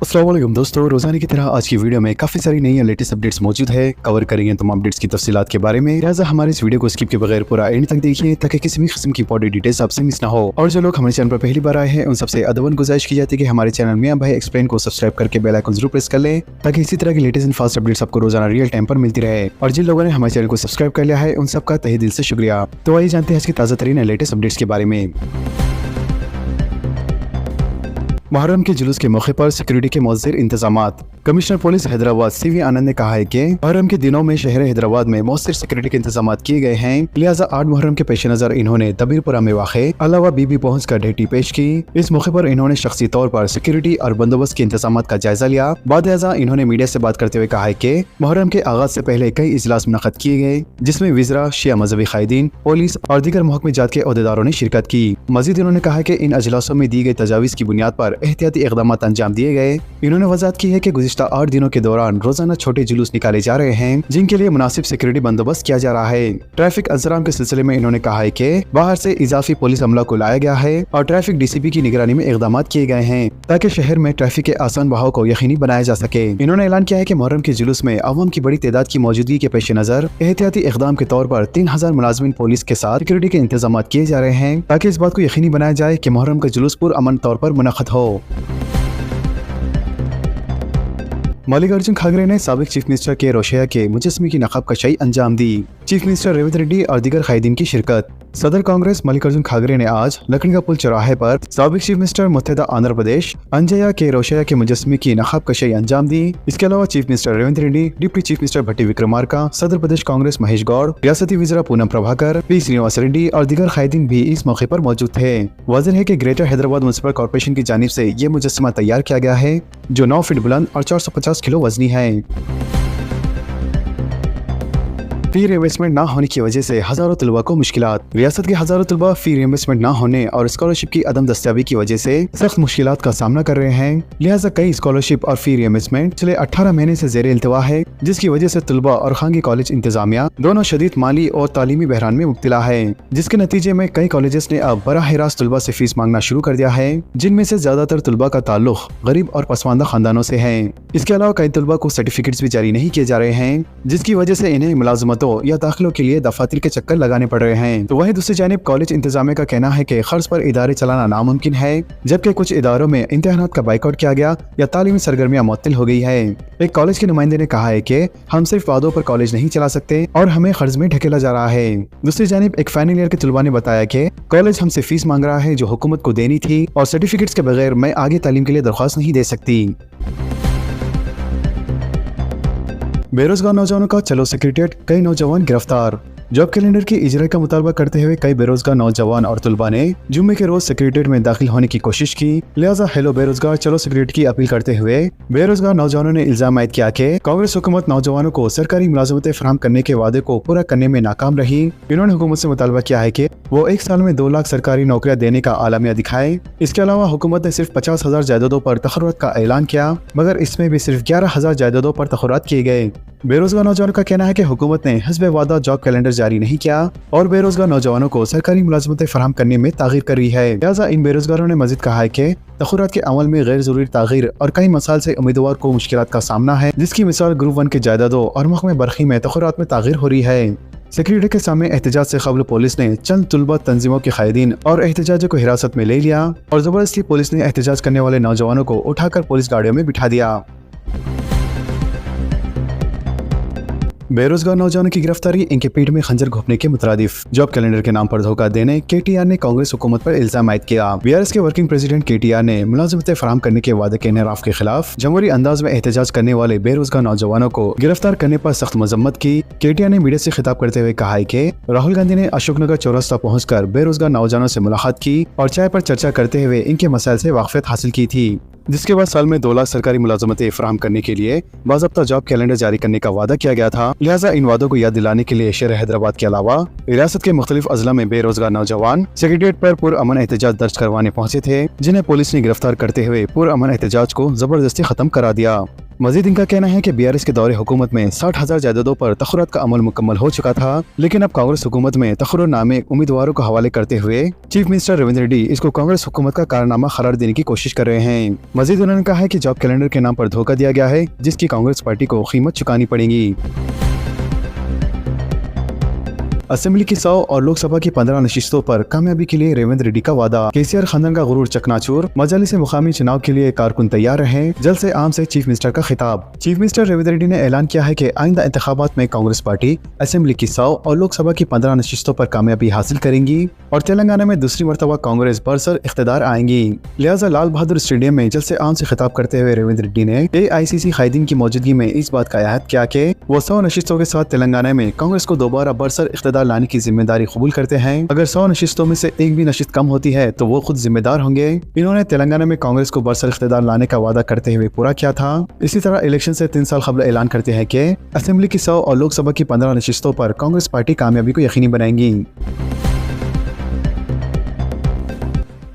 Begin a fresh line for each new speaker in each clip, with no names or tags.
अस्सलाम वालेकुम दोस्तों, रोजाना की तरह आज की वीडियो में काफी सारी नई और लेटेस्ट अपडेट्स मौजूद है। कवर करेंगे तमाम अपडेट्स की तफसीलात के बारे में। लिहाजा हमारे इस वीडियो को स्किप के बगैर पूरा एंड तक देखिए ताकि किसी भी किस्म की इंपॉर्टेंट डिटेल्स आपसे मिस ना हो। और जो लोग हमारे चैनल पर पहली बार आए हैं उन सबसे अदबन गुजारिश की जाती है कि हमारे चैनल मियां भाई एक्सप्लेन को सब्सक्राइब करके बेल आइकन जरूर प्रेस कर लें ताकि इसी तरह की लेटेस्ट एंड फास्ट अपडेट्स आपको रोजाना रियल टाइम पर मिलती रहे। और जिन लोगों ने हमारे चैनल को सब्सक्राइब कर लिया है उन सबका तहे दिल से शुक्रिया। तो आइए जानते हैं इसकी ताज़ा तरीन लेटेस्ट अपडेट्स के बारे में। मुहर्रम के जुलूस के मौके पर सिक्योरिटी के मौजूद इंतजामात। कमिश्नर पुलिस हैदराबाद सीवी आनंद ने कहा है कि मुहर्रम के दिनों में शहर हैदराबाद में मौजूद सिक्योरिटी के इंतजाम किए गए हैं। लिहाजा 8 मुहर्रम के पेश नजर इन्होंने दबीरपुरा में वाक़े अलावा बीबी पहुँच कर ड्यूटी पेश की। इस मौके पर इन्होंने शख्सी तौर पर सिक्योरिटी और बंदोबस्त के इंतजाम का जायजा लिया। बाद इन्होंने मीडिया से बात करते हुए कहा है कि मुहर्रम के आगाज से पहले कई इजलास मुनक़द किए गए जिसमें विज़रा, शिया मजहबी कायदीन, पुलिस और दीगर महकमे जात के अहदेदारों ने शिरकत की। मजीद इन्होंने कहा कि इन अजलासों में दी गई तजावीज़ की बुनियाद पर एहतियाती इक़दाम अंजाम दिए गए। इन्होंने वजाहत की है कि गुज़िश्ता 8 दिनों के दौरान रोजाना छोटे जुलूस निकाले जा रहे हैं जिनके लिए मुनासिब सिक्योरिटी बंदोबस्त किया जा रहा है। ट्रैफिक इंतजाम के सिलसिले में इन्होंने कहा है कि बाहर से इजाफी पुलिस अमला को लाया गया है और ट्रैफिक डीसीपी की निगरानी में इक़दाम किए गए हैं ताकि शहर में ट्रैफिक के आसान बहाव को यकीनी बनाया जा सके। इन्होंने ऐलान किया है कि मुहर्रम के जुलूस में अवाम की बड़ी तादाद की मौजूदगी के पेश नजर एहतियाती इक़दाम के तौर पर 3000 मुलाजिमीन पुलिस के साथ सिक्योरिटी के इंतजाम किए जा रहे हैं ताकि इस बात को यकीनी बनाया जाए कि मुहर्रम का जुलूस पुरअमन तौर पर मुनक़्क़द हो। मल्लिकार्जुन खड़गे ने साबिक चीफ मिनिस्टर के रोशैया के मुजस्समे की नक़ाब कशाई अंजाम दी। चीफ मिनिस्टर रेवंत रेड्डी और दीगर कायदीन की शिरकत। सदर कांग्रेस मल्लिकार्जुन खड़गे ने आज लकड़ी का पुल चौराहे पर साबिक चीफ मिनिस्टर मुत्तहिदा आंध्र प्रदेश अंजया के रोशैया के मुजस्समे की नक़ाब कशाई अंजाम दी। इसके अलावा chief minister Revanth Reddy, deputy chief minister Bhatti Vikramarka, सदर प्रदेश कांग्रेस महेश गौड़, रियासती वज़ीरा पूनम प्रभाकर, पी श्रीनिवास रेड्डी और दीगर कायदीन भी इस मौके पर मौजूद थे। वाज़ेह है कि ग्रेटर हैदराबाद म्युनिसिपल कॉर्पोरेशन की जानिब से ये मुजस्समा तैयार किया गया है जो 9 फीट बुलंद और 450 किलो वजनी है। फी रिइंवेस्टमेंट न होने की वजह से हजारों तलबा को मुश्किलात। रियासत के हजारों तलबा फी रिइंवेस्टमेंट न होने और स्कॉलरशिप की अदम दस्तयाबी की वजह से सख्त मुश्किलात का सामना कर रहे हैं। लिहाजा कई स्कॉलरशिप और फी रिइंवेस्टमेंट पिछले 18 महीने से ज़ेरे इल्तवा है जिसकी वजह से तलबा और खानगी कॉलेज इंतजामिया दोनों शदीद माली और तालीमी बहरान में मुब्तला है, जिसके नतीजे में कई कॉलेजेस ने अब बराह रास्त तलबा से फीस मांगना शुरू कर दिया है जिनमें से ज्यादातर तलबा का ताल्लुक गरीब और पसमानदा खानदानों से है। इसके अलावा कई तलबा को सर्टिफिकेट्स भी जारी नहीं किए जा रहे हैं जिसकी वजह से इन्हें मुलाजमतों या दाखिलों के लिए दफातर के चक्कर लगाने पड़ रहे हैं। तो वहीं दूसरी जानिब कॉलेज इंतजामिया का कहना है कि खर्च पर इदारे चलाना नामुमकिन है, जबकि कुछ इदारों में इम्तिहानात का बाइकआउट किया गया या तालीमी सरगर्मियां मुअत्तल हो गई है। एक कॉलेज के नुमाइंदे ने कहा है कि हम सिर्फ वादों पर कॉलेज नहीं चला सकते और हमें कर्ज में ढकेला जा रहा है। दूसरी जानिब एक फाइनल ईयर के तलबा ने बताया कि कॉलेज हमसे फीस मांग रहा है जो हुकूमत को देनी थी और सर्टिफिकेट्स के बगैर मैं आगे तालीम के लिए दरख्वास्त नहीं दे सकती। बेरोजगार नौजवानों का चलो सेक्रेटेरिएट, कई नौजवान गिरफ्तार। जॉब कैलेंडर की इजरा का मुतालबा करते हुए कई बेरोजगार नौजवान और तलबा ने जुम्मे के रोज सेक्रेटेरिएट में दाखिल होने की कोशिश की। लिहाजा हेलो बेरोजगार चलो सेक्रेटेरिएट की अपील करते हुए बेरोजगार नौजवानों ने इल्जाम आयद किया कि कांग्रेस हुकूमत नौजवानों को सरकारी मुलाजमतें फराहम करने के वादे को पूरा करने में नाकाम रही। इन्होंने हुकूमत से मुतालबा किया है कि वो 1 साल में 2 लाख सरकारी नौकरियां देने का आलमिया दिखाए। इसके अलावा हुकूमत ने सिर्फ 50,000 जायदादों पर तखर्रुत का ऐलान किया मगर इसमें भी सिर्फ 11,000 जायदादों पर तखर्रुत किए गए। बेरोजगार नौजवानों का कहना है कि हुकूमत ने हस्बे वादा जॉब कैलेंडर जारी नहीं किया और बेरोजगार नौजवानों को सरकारी मुलाजमतें फराहम करने में तागीर कर रही है। लिहाजा इन बेरोजगारों ने मजीद कहा है कि तखर्रुत के अमल में गैर जरूरी तागीर और कई मसाइल से उम्मीदवार को मुश्किलात का सामना है, जिसकी मिसाल ग्रुप 1 के जायदादों और महकमे बरखी में तखर्रुत में तागीर हो रही है। सेक्रेटेरिएट के सामने एहतजाज से कबल पुलिस ने चंद तलबा तंजीमों के कायदीन और एहतजाजियों को हिरासत में ले लिया और जबरदस्ती पुलिस ने एहतजाज करने वाले नौजवानों को उठाकर पुलिस गाड़ियों में बिठा दिया। बेरोजगार नौजवानों की गिरफ्तारी, इनके पीठ में खंजर घोंपने के मुतरादिफ। जॉब कैलेंडर के नाम पर धोखा देने केटीआर ने कांग्रेस हुकूमत पर इल्जाम आयद किया। बीआरएस के वर्किंग प्रेसिडेंट केटीआर ने मुलाजमतें फराहम करने के वादे के इनराफ के खिलाफ जमहूरी अंदाज में एहतजाज करने वाले बेरोजगार नौजवानों को गिरफ्तार करने पर सख्त मजम्मत की। केटीआर ने मीडिया से खिताब करते हुए कहा है कि राहुल गांधी ने अशोकनगर चौरास्ता पहुंचकर बेरोजगार नौजवानों से मुलाकात की और चाय पर चर्चा करते हुए इनके मसाइल से वाकफियत हासिल की थी, जिसके बाद साल में 2 लाख सरकारी मुलाजमतें फराहम करने के लिए बाज़ाब्ता जॉब कैलेंडर जारी करने का वादा किया गया था। लिहाजा इन वादों को याद दिलाने के लिए शहर हैदराबाद के अलावा रियासत के मुख्तलिफ अजला में बेरोजगार नौजवान सेक्रेटेरिएट पर पुरअमन एहतजाज दर्ज करवाने पहुंचे थे, जिन्हें पुलिस ने गिरफ्तार करते हुए पुरअमन एहतजाज को जबरदस्ती खत्म करा दिया। मजीद इनका कहना है कि बीआरएस के दौरे हुकूमत में 60,000 जायदादों पर तखुरात का अमल मुकम्मल हो चुका था, लेकिन अब कांग्रेस हुकूमत में तखुरनामे उम्मीदवारों को हवाले करते हुए चीफ मिनिस्टर रविंद्र रेड्डी इसको कांग्रेस हुकूमत का कारनामा करार देने की कोशिश कर रहे हैं। मजीद उन्होंने कहा है कि जॉब कैलेंडर के नाम पर धोखा दिया गया है, जिसकी कांग्रेस पार्टी को कीमत चुकानी पड़ेगी। असेंबली की 100 और लोकसभा की 15 नशिस्तों पर कामयाबी के लिए रेवंत रेड्डी का वादा। केसीआर खानदान का गुरूर चकनाचूर, मजालिस मुकामी चुनाव के लिए कारकुन तैयार रहे, जल्द से आम से चीफ मिनिस्टर का खिताब। चीफ मिनिस्टर रेवंत रेड्डी ने ऐलान किया है कि आइंदा इंतखाबात में कांग्रेस पार्टी असेंबली की 100 और लोकसभा की 15 नशिस्तों पर कामयाबी हासिल करेंगी और तेलंगाना में दूसरी मरतबा कांग्रेस बरसर इख्तिदार आएंगी। लिहाजा लाल बहादुर स्टेडियम में जल्द से आम से खिताब करते हुए रेवंत रेड्डी ने AICC कायदीन की मौजूदगी में इस बात का अहद किया कि वो 100 नशिस्तों के साथ तेलंगाना में कांग्रेस को दोबारा बरसर इख्तिदार लाने की जिम्मेदारी कबूल करते हैं। अगर 100 नशिस्तों में से एक भी नशिस्त कम होती है तो वो खुद जिम्मेदार होंगे। इन्होंने तेलंगाना में कांग्रेस को बरसर इख्तिदार लाने का वादा करते हुए पूरा किया था। इसी तरह इलेक्शन से 3 साल कबल ऐलान करते हैं कि असेंबली की 100 और लोकसभा की 15 नशिस्तों पर कांग्रेस पार्टी कामयाबी को यकीनी बनाएंगी।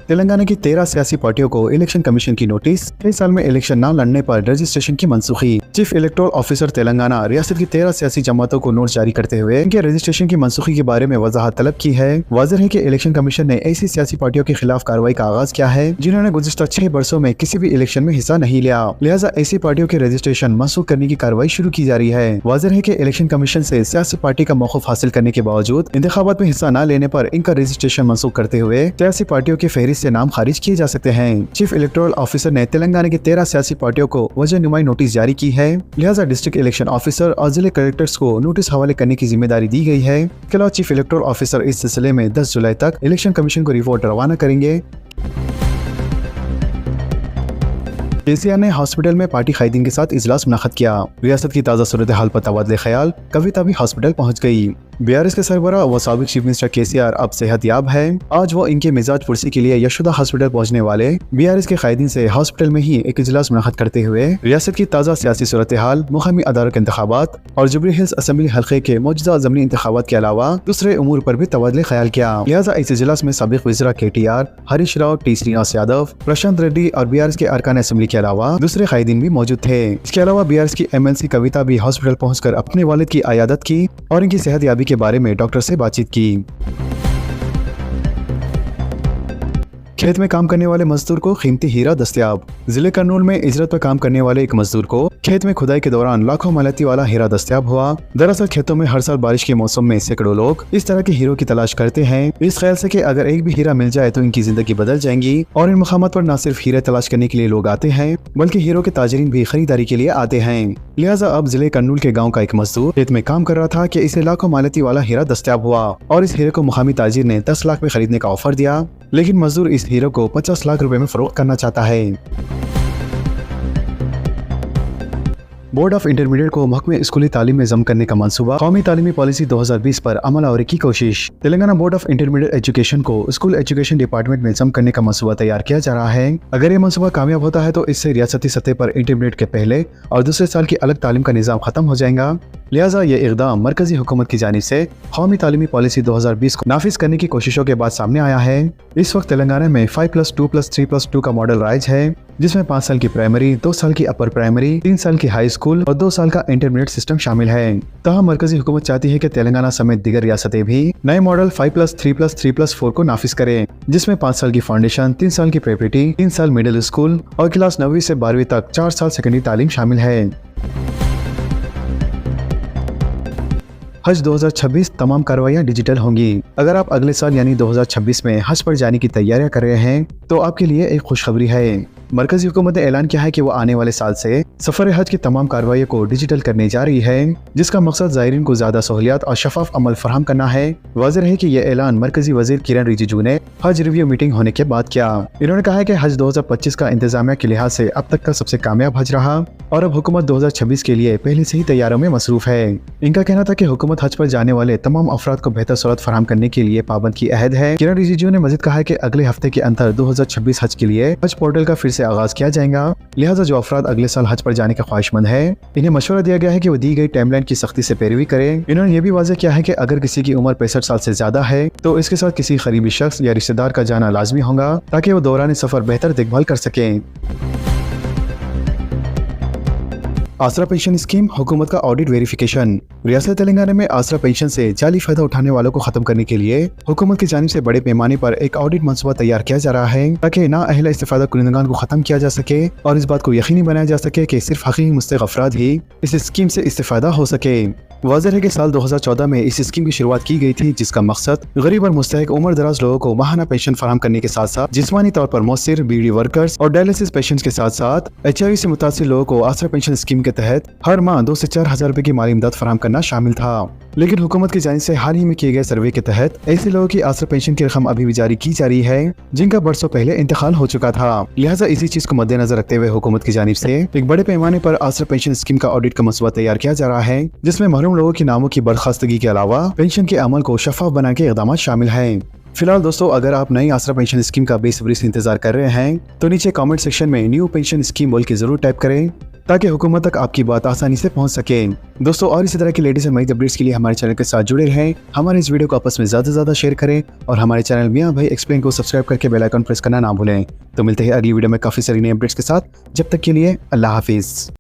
तेलंगाना की 13 सियासी पार्टियों को इलेक्शन कमीशन की नोटिस। 6 साल में इलेक्शन न लड़ने पर रजिस्ट्रेशन की मनसूखी। चीफ इलेक्टोरल ऑफिसर तेलंगाना रियासत की 13 सियासी जमातों को नोट जारी करते हुए इनके रजिस्ट्रेशन की मनसूखी के बारे में वजाहत तलब की है। वाज़ेह है कि इलेक्शन कमीशन ने ऐसी सियासी पार्टियों के खिलाफ कार्रवाई का आगाज किया है जिन्होंने गुज़िश्ता 6 बरसों में किसी भी इलेक्शन में हिस्सा नहीं लिया। लिहाजा ऐसी पार्टियों के रजिस्ट्रेशन मनसूख करने की कार्रवाई शुरू की जा रही है। वाज़ेह है कि इलेक्शन कमीशन से सियासी पार्टी का मौक़िफ़ हासिल करने के बावजूद इंतखाबात में हिस्सा न लेने पर इनका रजिस्ट्रेशन मनसूख करते हुए सियासी पार्टियों की फहरिस्त से नाम खारिज किए जा सकते हैं। चीफ इलेक्टोरल ऑफिसर ने तेलंगाना की 13 सियासी पार्टियों को वजह नुमाई नोटिस जारी की है। लिहाजा डिस्ट्रिक्ट इलेक्शन ऑफिसर और जिले कलेक्टर्स को नोटिस हवाले करने की जिम्मेदारी दी गई है। इसके अलावा चीफ इलेक्टोरल ऑफिसर इस सिलसिले में 10 जुलाई तक इलेक्शन कमीशन को रिपोर्ट रवाना करेंगे। केसीआर ने हॉस्पिटल में पार्टी कायदीन के साथ इजलास मुनअक़द किया। रियासत की ताज़ा सूरत हाल पर तबादले ख्याल, कविता भी हॉस्पिटल पहुँच गई। बीआरएस के सरबराह व साबिक चीफ मिनिस्टर केसीआर अब सेहतयाब है। आज वो इनके मिजाज पुरसी के लिए यशोदा हॉस्पिटल पहुंचने वाले बीआरएस के कायदीन से हॉस्पिटल में ही एक इजलास मुनअक़द करते हुए रियासत की ताज़ा सियासी सूरत हाल, मुकामी अदारों के इंतखाबात और जुबली हिल्स असेंबली हल्के के मौजूदा ज़मीनी इंतखाबात के अलावा दूसरे उमूर पर भी तबादले ख्याल किया। लिहाजा इस इजलास में साबिक वज़ीर KTR, हरीश राव, T श्रीनिवास यादव, प्रशांत रेड्डी और बीआरएस के अरकान असेंबली के अलावा दूसरे कायदीन भी मौजूद थे। इसके अलावा बीआरएस की MLC कविता भी हॉस्पिटल पहुँचकर अपने वालिद की अयादत की और इनकी सेहतयाबी के बारे में डॉक्टर से बातचीत की। खेत में काम करने वाले मजदूर को कीमती हीरा दस्तयाब। जिले कर्नूल में इजरत पर काम करने वाले एक मजदूर को खेत में खुदाई के दौरान लाखों मालियती वाला हीरा दस्तयाब हुआ। दरअसल खेतों में हर साल बारिश के मौसम में सैकड़ों लोग इस तरह के हीरो की तलाश करते हैं, इस ख्याल से कि अगर एक भी हीरा मिल जाए तो इनकी जिंदगी बदल जाएंगी। और इन मुकामात पर न सिर्फ हीरे तलाश करने के लिए लोग आते हैं बल्कि हीरो के ताजरीन भी खरीदारी के लिए आते हैं। लिहाजा अब जिले कर्नूल के गाँव का एक मजदूर खेत में काम कर रहा था कि इसे लाखों मालियती वाला हीरा दस्तयाब हुआ और इस हीरे को मुकामी ताजिर ने 10 लाख में खरीदने का ऑफर दिया, लेकिन मजदूर इस हीरे को 50 लाख रुपए में फरोख्त करना चाहता है। बोर्ड ऑफ इंटरमीडिएट को महकमे स्कूली तालीम में जम करने का मंसूबा। कौमी तालीमी पॉलिसी 2020 पर अमल आवरी की कोशिश। Telangana board of intermediate education को स्कूल एजुकेशन डिपार्टमेंट में जम करने का मंसूबा तैयार किया जा रहा है। अगर ये मंसूबा कामयाब होता है तो इससे रियासती सतह पर इंटरमीडिएट के पहले और दूसरे साल की अलग तालीम का निज़ाम खत्म हो जाएगा। लिहाजा ये इक़दाम मरकजी हुकूमत की जानिब से कौमी तालीमी पॉलिसी 2020 को नाफिज करने की कोशिशों के बाद सामने आया है। इस वक्त तेलंगाना में 5+2+3+2 का मॉडल राइज है, जिसमें 5 साल की प्राइमरी, 2 साल की अपर प्राइमरी, 3 साल की हाई स्कूल और 2 साल का इंटरमीडिएट सिस्टम शामिल है। तहाँ मरकजी हुकूमत चाहती है कि तेलंगाना समेत दीगर रियासतें भी नए मॉडल 5+3+3+4 को नाफिज करें, जिसमें 5 साल की फाउंडेशन, 3 साल की प्रेपरेटरी, 3 साल मिडिल स्कूल और क्लास 9वीं से 12वीं तक 4 साल सेकेंडरी तालीम शामिल है। हज 2026 तमाम कार्रवाइयाँ डिजिटल होंगी। अगर आप अगले साल यानी 2026 में हज पर जाने की तैयारियां कर रहे हैं तो आपके लिए एक खुशखबरी है। मरकजी हुकूमत ने ऐलान किया है कि वो आने वाले साल से सफर हज की तमाम कार्रवाइयों को डिजिटल करने जा रही है, जिसका मकसद ज़ायरीन को ज्यादा सहूलियत और शफाफ अमल फराहम करना है। वाज़ेह है कि यह ऐलान मरकजी वजीर किरण रिजिजू ने हज रिव्यू मीटिंग होने के बाद किया। इन्होंने कहा है कि हज 2025 का इंतजामिया के लिहाज से अब तक का सबसे कामयाब हज रहा और अब हुकूमत 2026 के लिए पहले से ही तैयारियों में मसरूफ है। इनका कहना था कि हुकूमत हज पर जाने वाले तमाम अफराद को बेहतर सूरत फराहम करने के लिए पाबंद की अहद है। किरण रिजिजू ने मजीद कहा है कि अगले हफ्ते के अंदर 2026 हज के लिए हज पोर्टल का फिर से आगाज किया जाएगा। लिहाजा जो अफराद अगले साल हज पर जाने का ख्वाहिशमंद है, इन्हें मशवरा दिया गया है कि वो दी गई टाइमलाइन की सख्ती से पैरवी करें। इन्होंने ये भी वाज़ेह किया है कि अगर किसी की उम्र 65 साल से ज्यादा है तो इसके साथ किसी करीबी शख्स या रिश्तेदार का जाना लाजमी होगा ताकि वो दौरान सफर बेहतर देखभाल कर सकें। आसरा पेंशन स्कीम हुकूमत का ऑडिट वेरिफिकेशन। रियासत तेलंगाना में आसरा पेंशन से जाली फायदा उठाने वालों को खत्म करने के लिए हुकूमत की जानिब से बड़े पैमाने पर एक ऑडिट मंसूबा तैयार किया जा रहा है ताकि नाअहल इस्तिफादा कुनिंदगान को खत्म किया जा सके और इस बात को यकीनी बनाया जा सके कि सिर्फ हकीकी मुस्तहिक अफराद ही इस स्कीम से इस्तिफादा हो सके। वाज़ेह है कि साल 2014 में इस स्कीम की शुरुआत की गई थी, जिसका मकसद गरीब और मुस्तहिक उम्र दराज लोगों को माहाना पेंशन फराहम करने के साथ साथ जिस्मानी तौर पर मौसर बीडी वर्कर्स और डायलिसिस पेशेंट्स के साथ साथ HIV से मुतासिर लोगों को आसरा पेंशन स्कीम के तहत हर माह 2 से 4 हजार रुपए की माली इमदाद फराहम करना शामिल था। लेकिन हुकूमत की जानिब से हाल ही में किए गए सर्वे के तहत ऐसे लोगों की आसरा पेंशन की रकम अभी भी जारी की जा रही है जिनका बरसों पहले इंतकाल हो चुका था। लिहाजा इसी चीज को मद्देनजर रखते हुए हुकूमत की जानिब से एक बड़े पैमाने पर आसरा पेंशन स्कीम का ऑडिट का मंसूबा तैयार किया जा रहा है, जिसमें महरूम लोगों के नामों की बर्खास्तगी के अलावा पेंशन के अमल को शफाफ बना के इक़दाम शामिल हैं। फिलहाल दोस्तों, अगर आप नई आसरा पेंशन स्कीम का बेसब्री से इंतजार कर रहे हैं तो नीचे कमेंट सेक्शन में न्यू पेंशन स्कीम बोल के जरूर टाइप करें ताकि हुकूमत तक आपकी बात आसानी से पहुंच सके। दोस्तों, और इसी तरह की लेटेस्ट मज़ीद अपडेट्स के लिए हमारे चैनल के साथ जुड़े रहें। हमारे इस वीडियो को आपस में ज़्यादा से ज़्यादा शेयर करें और हमारे चैनल मियां भाई एक्सप्लेन को सब्सक्राइब करके बेल आइकन प्रेस करना ना भूलें। तो मिलते हैं अगली वीडियो में काफ़ी सारी नई अपडेट्स के साथ। जब तक के लिए अल्लाह हाफिज़।